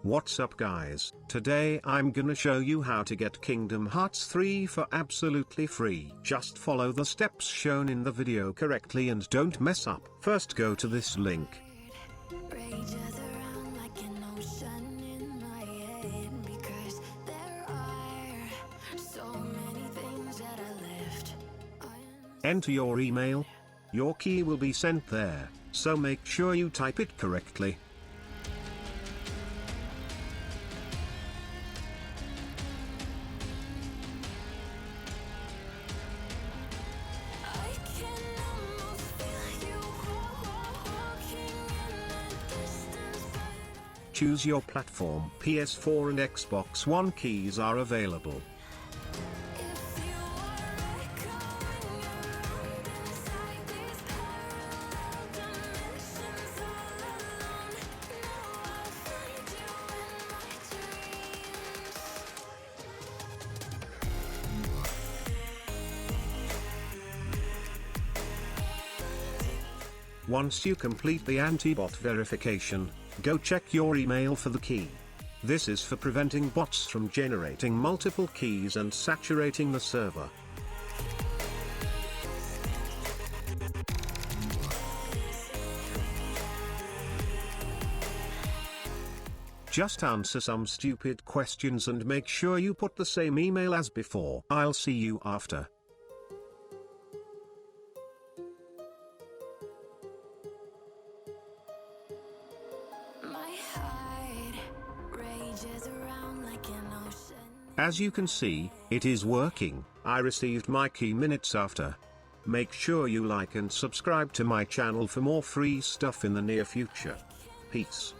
What's up guys, today I'm gonna show you how to get Kingdom Hearts 3 for absolutely free. Just follow the steps shown in the video correctly and don't mess up. First go to this link. Enter your email. Your key will be sent there, so make sure you type it correctly. Choose your platform. PS4 and Xbox One keys are available. Once you complete the anti-bot verification, go check your email for the key. This is for preventing bots from generating multiple keys and saturating the server. Just answer some stupid questions and make sure you put the same email as before. I'll see you after. As you can see, it is working. I received my key minutes after. Make sure you like and subscribe to my channel for more free stuff in the near future. Peace.